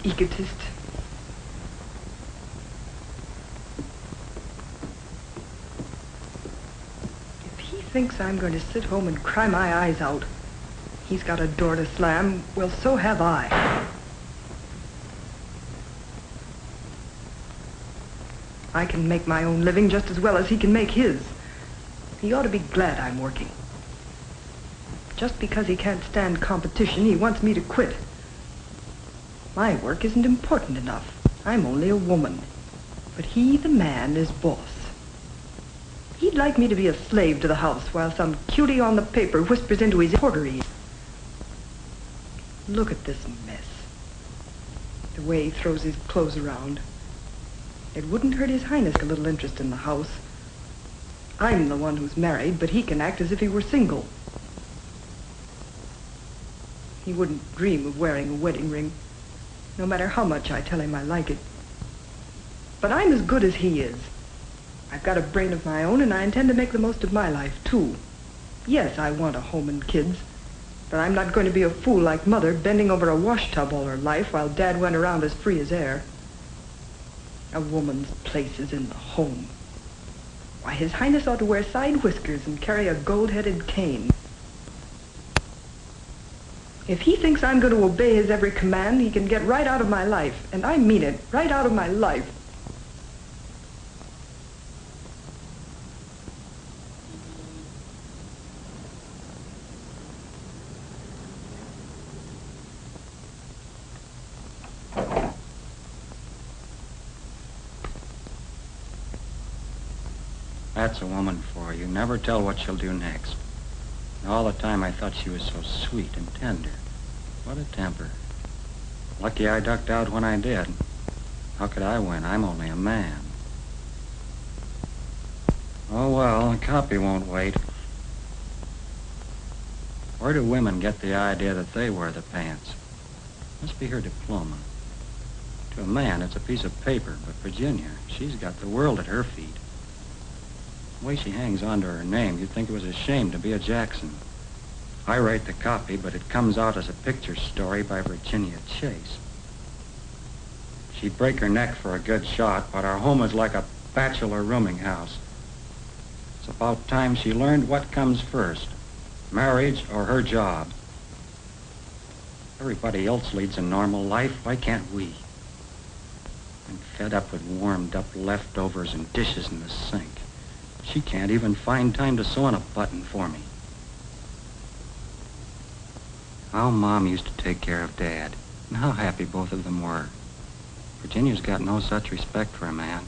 egotist. If he thinks I'm going to sit home and cry my eyes out, he's got a door to slam. Well, so have I. I can make my own living just as well as he can make his. He ought to be glad I'm working. Just because he can't stand competition, he wants me to quit. My work isn't important enough. I'm only a woman. But he, the man, is boss. He'd like me to be a slave to the house while some cutie on the paper whispers into his quarter ear. Look at this mess. The way he throws his clothes around. It wouldn't hurt His Highness a little interest in the house. I'm the one who's married, but he can act as if he were single. He wouldn't dream of wearing a wedding ring, no matter how much I tell him I like it. But I'm as good as he is. I've got a brain of my own, and I intend to make the most of my life, too. Yes, I want a home and kids, but I'm not going to be a fool like Mother, bending over a washtub all her life while Dad went around as free as air. A woman's place is in the home. Why, His Highness ought to wear side whiskers and carry a gold-headed cane. If he thinks I'm going to obey his every command, he can get right out of my life. And I mean it, right out of my life. That's a woman for you. Never tell what she'll do next. And all the time I thought she was so sweet and tender. What a temper. Lucky I ducked out when I did. How could I win? I'm only a man. Oh, well, the copy won't wait. Where do women get the idea that they wear the pants? Must be her diploma. To a man, it's a piece of paper, but Virginia, she's got the world at her feet. The way she hangs on to her name, you'd think it was a shame to be a Jackson. I write the copy, but it comes out as a picture story by Virginia Chase. She'd break her neck for a good shot, but our home is like a bachelor rooming house. It's about time she learned what comes first, marriage or her job. Everybody else leads a normal life. Why can't we? I'm fed up with warmed-up leftovers and dishes in the sink. She can't even find time to sew on a button for me. How Mom used to take care of Dad, and how happy both of them were. Virginia's got no such respect for a man.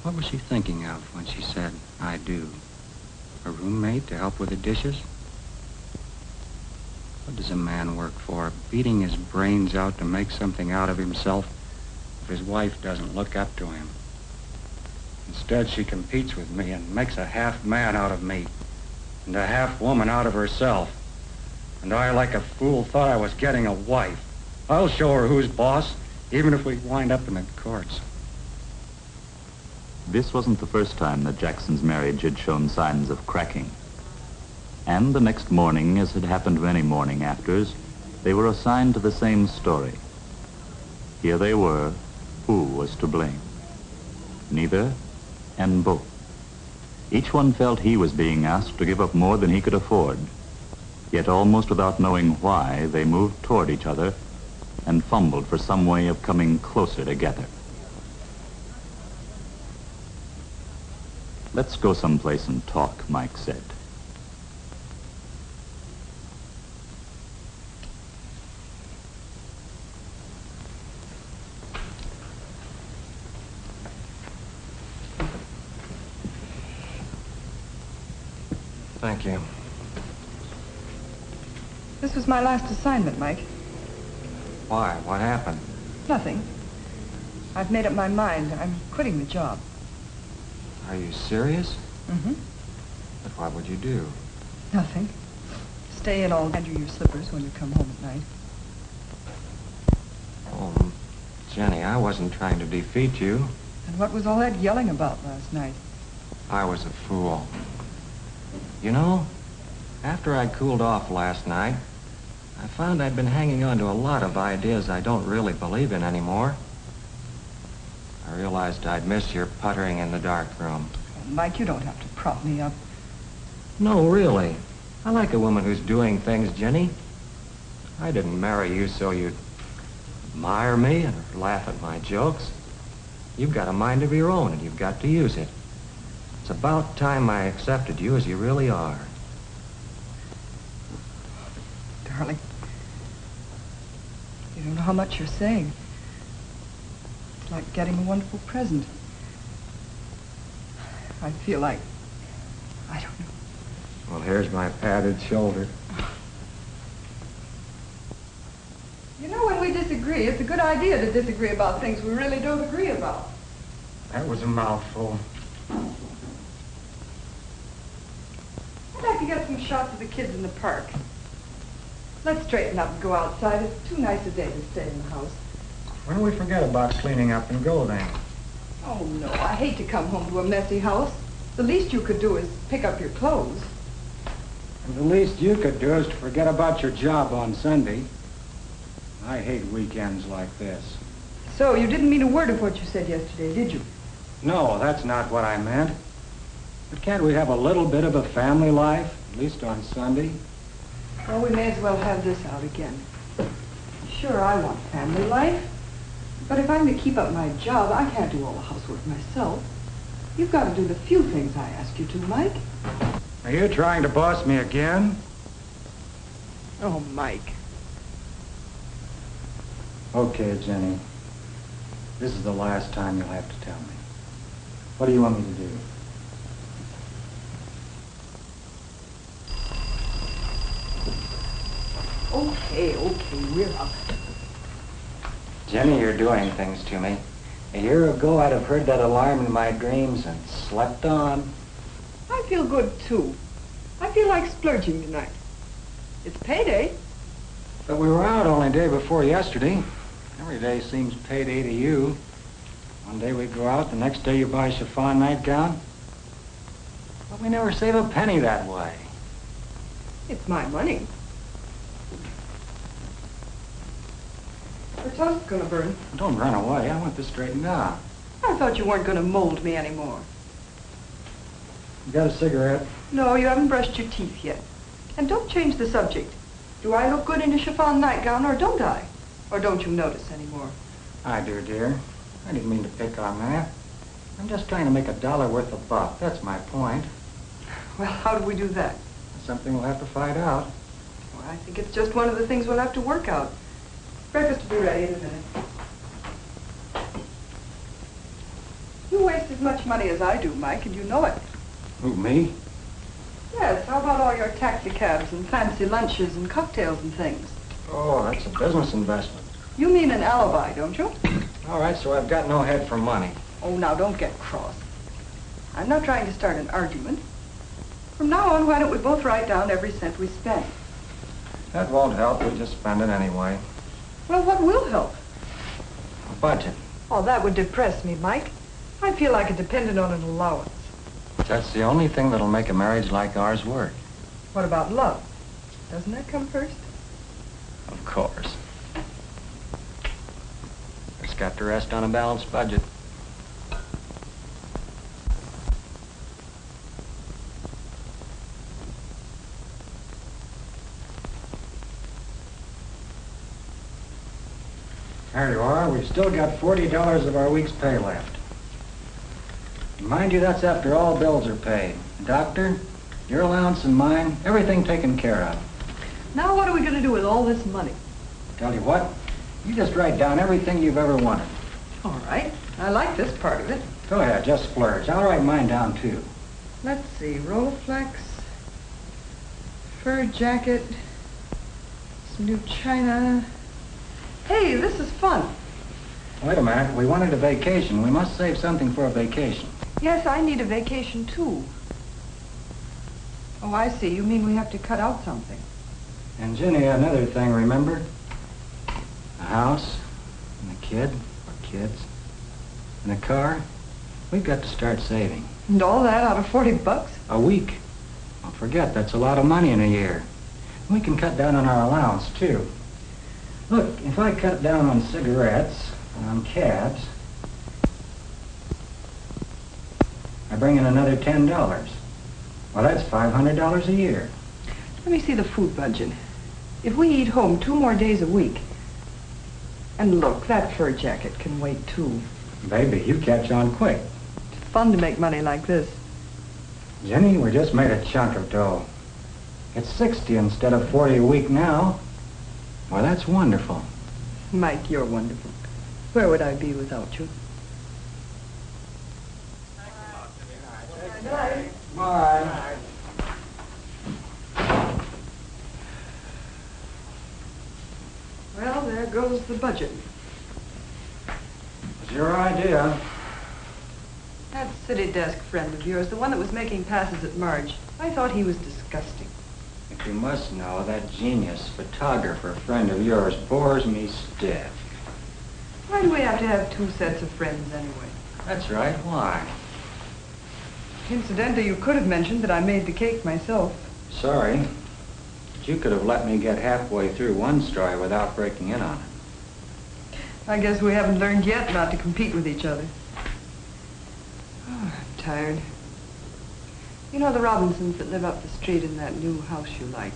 What was she thinking of when she said, I do? A roommate to help with the dishes? What does a man work for? Beating his brains out to make something out of himself if his wife doesn't look up to him. Instead, she competes with me and makes a half man out of me and a half woman out of herself. And I, like a fool, thought I was getting a wife. I'll show her who's boss, even if we wind up in the courts. This wasn't the first time that Jackson's marriage had shown signs of cracking. And the next morning, as had happened many morning afters, they were assigned to the same story. Here they were. Who was to blame? Neither and both. Each one felt he was being asked to give up more than he could afford. Yet almost without knowing why, they moved toward each other and fumbled for some way of coming closer together. Let's go someplace and talk, Mike said. Thank you. This was my last assignment, Mike. Why? What happened? Nothing. I've made up my mind. I'm quitting the job. Are you serious? Mm-hmm. But what would you do? Nothing. Stay in all and do your slippers when you come home at night. Oh, Jenny, I wasn't trying to defeat you. And what was all that yelling about last night? I was a fool. You know, after I cooled off last night, I found I'd been hanging on to a lot of ideas I don't really believe in anymore. I realized I'd miss your puttering in the dark room. Oh, Mike, you don't have to prop me up. No, really. I like a woman who's doing things, Jenny. I didn't marry you so you'd admire me and laugh at my jokes. You've got a mind of your own, and you've got to use it. It's about time I accepted you as you really are. Darling, you don't know how much you're saying. It's like getting a wonderful present. I feel like, I don't know. Well, here's my padded shoulder. You know, when we disagree, it's a good idea to disagree about things we really don't agree about. That was a mouthful. I'd like to get some shots of the kids in the park. Let's straighten up and go outside. It's too nice a day to stay in the house. When do we forget about cleaning up and go then? Oh, no, I hate to come home to a messy house. The least you could do is pick up your clothes. And the least you could do is to forget about your job on Sunday. I hate weekends like this. So, you didn't mean a word of what you said yesterday, did you? No, that's not what I meant. But can't we have a little bit of a family life, at least on Sunday? Well, we may as well have this out again. Sure, I want family life. But if I'm to keep up my job, I can't do all the housework myself. You've got to do the few things I ask you to, Mike. Are you trying to boss me again? Oh, Mike. Okay, Jenny. This is the last time you'll have to tell me. What do you want me to do? Okay, we're up. Jenny, you're doing things to me. A year ago, I'd have heard that alarm in my dreams and slept on. I feel good, too. I feel like splurging tonight. It's payday. But we were out only day before yesterday. Every day seems payday to you. One day we go out, the next day you buy a chiffon nightgown. But we never save a penny that way. It's my money. Our toast's gonna burn. Don't run away. I want this straightened out. I thought you weren't gonna mold me anymore. You got a cigarette? No, you haven't brushed your teeth yet. And don't change the subject. Do I look good in a chiffon nightgown, or don't I? Or don't you notice anymore? I do, dear. I didn't mean to pick on that. I'm just trying to make $1 worth a buck. That's my point. Well, how do we do that? It's something we'll have to find out. Well, I think it's just one of the things we'll have to work out. Breakfast will be ready in a minute. You waste as much money as I do, Mike, and you know it. Who, me? Yes, how about all your taxi cabs and fancy lunches and cocktails and things? Oh, that's a business investment. You mean an alibi, don't you? All right, so I've got no head for money. Oh, now don't get cross. I'm not trying to start an argument. From now on, why don't we both write down every cent we spend? That won't help. We'll just spend it anyway. Well, what will help? A budget. Oh, that would depress me, Mike. I feel like it depended on an allowance. That's the only thing that'll make a marriage like ours work. What about love? Doesn't that come first? Of course. It's got to rest on a balanced budget. There you are. We've still got $40 of our week's pay left. And mind you, that's after all bills are paid. Doctor, your allowance and mine, everything taken care of. Now what are we going to do with all this money? Tell you what, you just write down everything you've ever wanted. All right. I like this part of it. Go ahead, just splurge. I'll write mine down, too. Let's see. Rolleiflex, fur jacket, some new china. Hey, this is fun. Wait a minute. We wanted a vacation. We must save something for a vacation. Yes, I need a vacation, too. Oh, I see. You mean we have to cut out something. And Jenny, another thing, remember? A house, and a kid, or kids, and a car. We've got to start saving. And all that out of $40? A week. Don't forget, that's a lot of money in a year. We can cut down on our allowance, too. Look, if I cut down on cigarettes, on cabs, I bring in another $10. Well, that's $500 a year. Let me see the food budget. If we eat home 2 more days a week... And look, that fur jacket can wait, too. Baby, you catch on quick. It's fun to make money like this. Jenny, we just made a chunk of dough. It's 60 instead of 40 a week now. Well, that's wonderful. Mike, you're wonderful. Where would I be without you? Bye. Well, there goes the budget. It's your idea. That city desk friend of yours, the one that was making passes at Marge, I thought he was disgusting. But you must know that genius photographer friend of yours bores me stiff. Why do we have to have 2 sets of friends anyway? That's right, why? Incidentally, you could have mentioned that I made the cake myself. Sorry, but you could have let me get halfway through one story without breaking in on it. I guess we haven't learned yet not to compete with each other. Oh, I'm tired. You know the Robinsons that live up the street in that new house you like?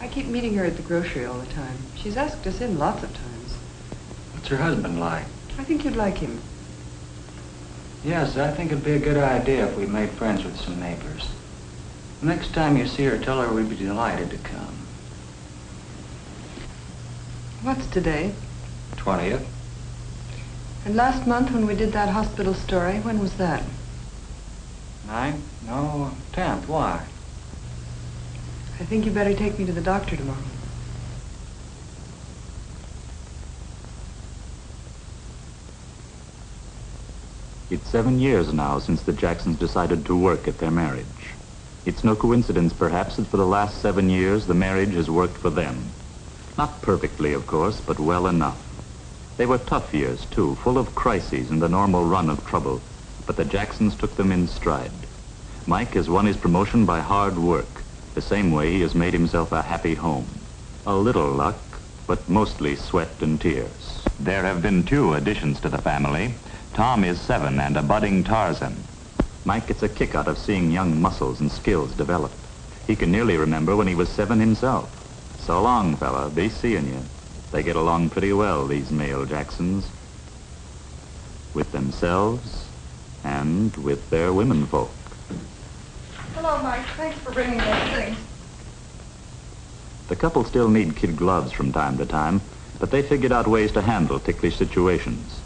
I keep meeting her at the grocery all the time. She's asked us in lots of times. What's her husband like? I think you'd like him. Yes, I think it'd be a good idea if we made friends with some neighbors. Next time you see her, tell her we'd be delighted to come. What's today? 20th. And last month when we did that hospital story, when was that? 9th? No, 10th. Why? I think you better take me to the doctor tomorrow. It's 7 years now since the Jacksons decided to work at their marriage. It's no coincidence, perhaps, that for the last 7 years, the marriage has worked for them. Not perfectly, of course, but well enough. They were tough years, too, full of crises and the normal run of trouble, but the Jacksons took them in stride. Mike has won his promotion by hard work, the same way he has made himself a happy home. A little luck, but mostly sweat and tears. There have been 2 additions to the family. Tom is 7 and a budding Tarzan. Mike gets a kick out of seeing young muscles and skills develop. He can nearly remember when he was 7 himself. So long, fella. Be seeing you. They get along pretty well, these male Jacksons. With themselves and with their womenfolk. Hello, Mike. Thanks for bringing those things. The couple still need kid gloves from time to time, but they figured out ways to handle ticklish situations.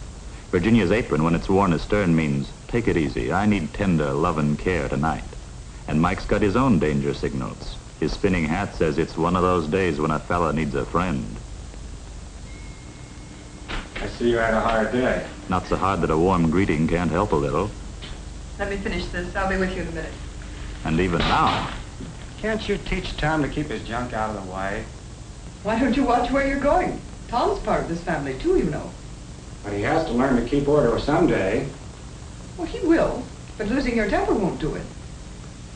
Virginia's apron, when it's worn astern, means, take it easy, I need tender love and care tonight. And Mike's got his own danger signals. His spinning hat says it's one of those days when a fella needs a friend. I see you had a hard day. Not so hard that a warm greeting can't help a little. Let me finish this. I'll be with you in a minute. And even now, Can't you teach Tom to keep his junk out of the way? Why don't you watch where you're going? Tom's part of this family, too, you know. But he has to learn to keep order someday. Well, he will, but losing your temper won't do it.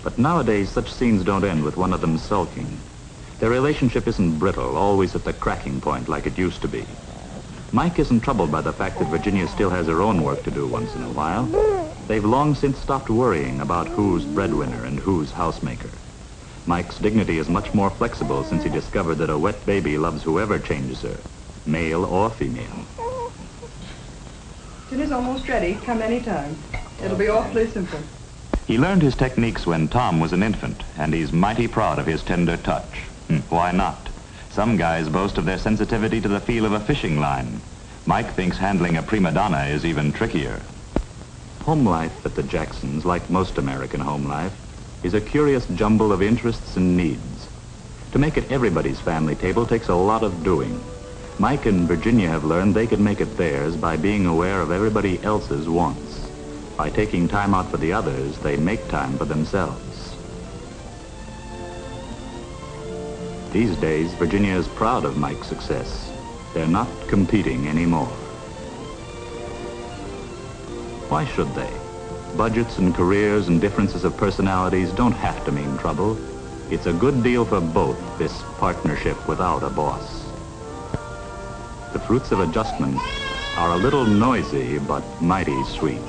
but nowadays such scenes don't end with one of them sulking. Their relationship isn't brittle, always at the cracking point like it used to be. Mike isn't troubled by the fact that Virginia still has her own work to do once in a while. They've long since stopped worrying about who's breadwinner and who's housemaker. Mike's dignity is much more flexible since he discovered that a wet baby loves whoever changes her, male or female. Dinner's almost ready. Come any time. It'll be awfully simple. He learned his techniques when Tom was an infant, and he's mighty proud of his tender touch. Why not? Some guys boast of their sensitivity to the feel of a fishing line. Mike thinks handling a prima donna is even trickier. Home life at the Jacksons, like most American home life, is a curious jumble of interests and needs. To make it everybody's family table takes a lot of doing. Mike and Virginia have learned they could make it theirs by being aware of everybody else's wants. By taking time out for the others, they make time for themselves. These days, Virginia is proud of Mike's success. They're not competing anymore. Why should they? Budgets and careers and differences of personalities don't have to mean trouble. It's a good deal for both, this partnership without a boss. The fruits of adjustment are a little noisy, but mighty sweet.